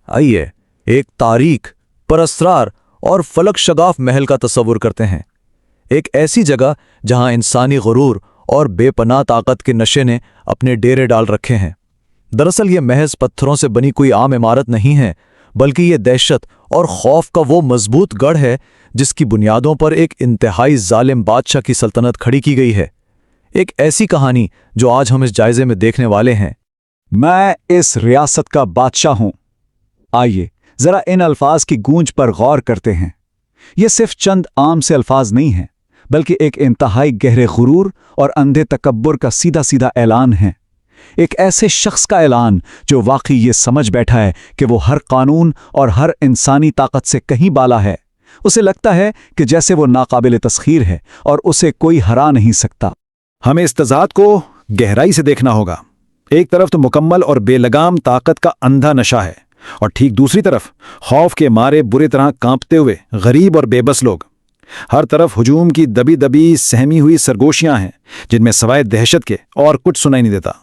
आइए एक तारीख, परअसरार और फलक शगाफ महल का तस्वुर करते हैं। एक ऐसी जगह जहां इंसानी गुरूर और बेपनाह ताकत के नशे ने अपने डेरे डाल रखे हैं। दरअसल ये महज पत्थरों से बनी कोई आम इमारत नहीं है, बल्कि ये दहशत और खौफ का वो मजबूत गढ़ है जिसकी बुनियादों पर एक इंतहाई जालिम बादशाह की सल्तनत खड़ी की गई है। एक ऐसी कहानी जो आज हम इस जायजे में देखने वाले हैं। मैं इस रियासत का बादशाह हूं। आइए जरा इन अल्फाज की गूंज पर गौर करते हैं। ये सिर्फ चंद आम से अल्फाज नहीं हैं, बल्कि एक इंतहाई गहरे गुरूर और अंधे तकब्बुर का सीधा सीधा ऐलान है। एक ऐसे शख्स का ऐलान जो वाकई ये समझ बैठा है कि वो हर कानून और हर इंसानी ताकत से कहीं बाला है। उसे लगता है कि जैसे वो नाकाबिल तस्खीर है और उसे कोई हरा नहीं सकता। हमें इस तज़ाद को गहराई से देखना होगा। एक तरफ तो मुकम्मल और बेलगाम ताकत का अंधा नशा है, और ठीक दूसरी तरफ खौफ के मारे बुरी तरह कांपते हुए गरीब और बेबस लोग। हर तरफ हुजूम की दबी दबी सहमी हुई सरगोशियां हैं, जिनमें सवाए दहशत के और कुछ सुनाई नहीं देता।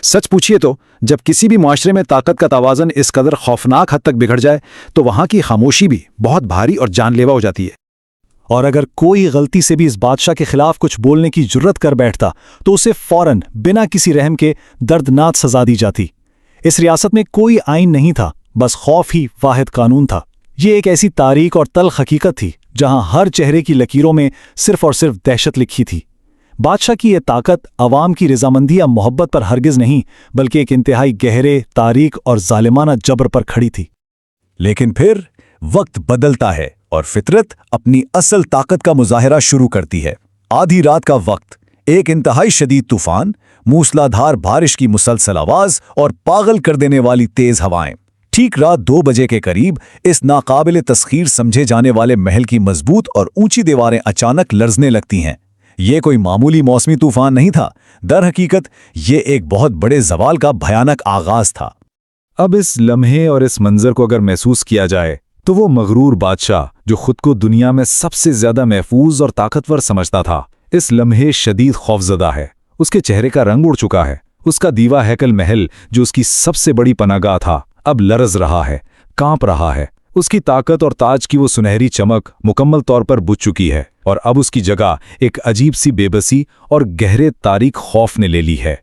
सच पूछिए तो जब किसी भी माशरे में ताकत का तवाज़न इस कदर खौफनाक हद तक बिगड़ जाए तो वहां की खामोशी भी बहुत भारी और जानलेवा हो जाती है। और अगर कोई गलती से भी इस बादशाह के खिलाफ कुछ बोलने की जुर्रत कर बैठता तो उसे फौरन बिना किसी रहम के दर्दनाक सजा दी जाती। इस रियासत में कोई आइन नहीं था, बस खौफ ही वाहिद कानून था। ये एक ऐसी तारीख और तल्ख हकीकत थी जहां हर चेहरे की लकीरों में सिर्फ और सिर्फ दहशत लिखी थी। बादशाह की यह ताकत अवाम की रजामंदी या मोहब्बत पर हरगिज नहीं, बल्कि एक इंतहाई गहरे, तारीख और जालिमाना जबर पर खड़ी थी। लेकिन फिर वक्त बदलता है और फितरत अपनी असल ताकत का मुजाहिरा शुरू करती है। आधी रात का वक्त, एक इंतहाई शदीद तूफान, मूसलाधार बारिश की मुसलसल आवाज और पागल कर देने वाली तेज हवाएं। ठीक रात 2 बजे के करीब इस नाकाबिल तस्खीर समझे जाने वाले महल की मजबूत और ऊंची दीवारें अचानक लरजने लगती हैं। ये कोई मामूली मौसमी तूफान नहीं था, दर हकीकत ये एक बहुत बड़े जवाल का भयानक आगाज था। अब इस लम्हे और इस मंजर को अगर महसूस किया जाए तो वो मगरूर बादशाह जो खुद को दुनिया में सबसे ज्यादा महफूज और ताकतवर समझता था, इस लम्हे शदीद खौफजदा है। उसके चेहरे का रंग उड़ चुका है। उसका दीवा हैकल महल जो उसकी सबसे बड़ी पनागाह था, अब लरज रहा है, कांप रहा है। उसकी ताकत और ताज की वो सुनहरी चमक मुकम्मल तौर पर बुझ चुकी है, और अब उसकी जगह एक अजीब सी बेबसी और गहरे तारीख खौफ ने ले ली है।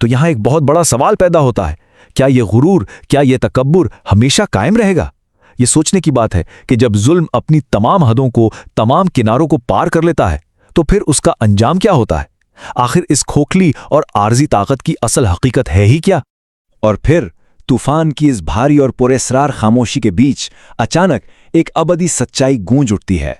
तो यहां एक बहुत बड़ा सवाल पैदा होता है, क्या ये गुरूर, क्या ये तकब्बुर हमेशा कायम रहेगा? ये सोचने की बात है कि जब जुल्म अपनी तमाम हदों को, तमाम किनारों को पार कर लेता है, तो फिर उसका अंजाम क्या होता है? आखिर इस खोखली और आर्जी ताकत की असल हकीकत है ही क्या? और फिर तूफान की इस भारी और पुरअसरार खामोशी के बीच अचानक एक अबदी सच्चाई गूंज उठती है।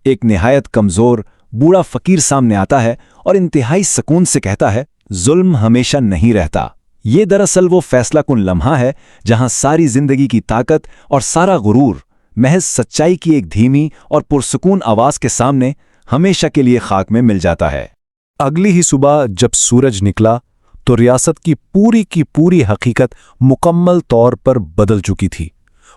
एक निहायत कमजोर बूढ़ा फकीर सामने आता है और इंतहाई सुकून से कहता है, जुल्म हमेशा नहीं रहता। ये दरअसल वो फैसला कुन लम्हा है जहां सारी जिंदगी की ताकत और सारा गुरूर महज सच्चाई की एक धीमी और पुरसुकून आवाज के सामने हमेशा के लिए खाक में मिल जाता है। अगली ही सुबह जब सूरज निकला तो रियासत की पूरी हकीकत मुकम्मल तौर पर बदल चुकी थी।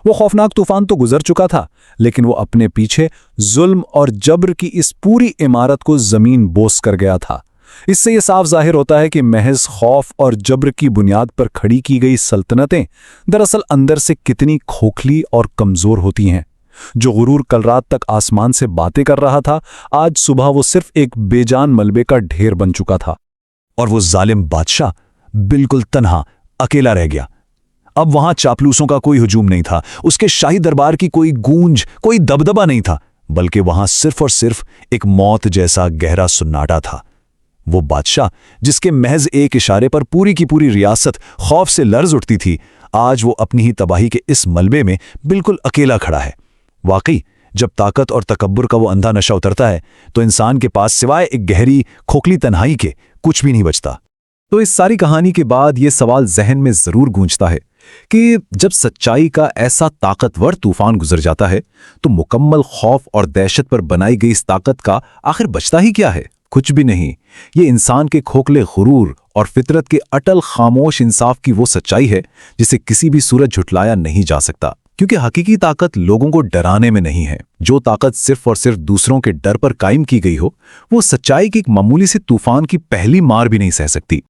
वो खौफनाक तूफान तो गुजर चुका था, लेकिन वो अपने पीछे जुल्म और जबर की इस पूरी इमारत को जमीन बोस कर गया था। इससे ये साफ जाहिर होता है कि महज खौफ और जबर की बुनियाद पर खड़ी की गई सल्तनतें दरअसल अंदर से कितनी खोखली और कमजोर होती हैं। जो गुरूर कल रात तक आसमान से बातें कर रहा था, आज सुबह वो सिर्फ एक बेजान मलबे का ढेर बन चुका था। और वो जालिम बादशाह बिल्कुल तन्हा, अकेला रह गया। अब वहां चापलूसों का कोई हुजूम नहीं था, उसके शाही दरबार की कोई गूंज, कोई दबदबा नहीं था, बल्कि वहां सिर्फ और सिर्फ एक मौत जैसा गहरा सुन्नाटा था। वो बादशाह जिसके महज एक इशारे पर पूरी की पूरी रियासत खौफ से लर्ज उठती थी, आज वो अपनी ही तबाही के इस मलबे में बिल्कुल अकेला खड़ा है। वाकई जब ताकत और तकब्बुर का वो अंधा नशा उतरता है तो इंसान के पास सिवाय एक गहरी खोखली तन्हाई के कुछ भी नहीं बचता। तो इस सारी कहानी के बाद ये सवाल जहन में जरूर गूंजता है कि जब सच्चाई का ऐसा ताकतवर तूफान गुजर जाता है तो मुकम्मल खौफ और दहशत पर बनाई गई इस ताकत का आखिर बचता ही क्या है? कुछ भी नहीं। ये इंसान के खोखले गुरूर और फितरत के अटल खामोश इंसाफ की वो सच्चाई है जिसे किसी भी सूरत झुटलाया नहीं जा सकता, क्योंकि हकीकी ताकत लोगों को डराने में नहीं है। जो ताकत सिर्फ और सिर्फ दूसरों के डर पर कायम की गई हो, वो सच्चाई की एक मामूली से तूफान की पहली मार भी नहीं सह सकती।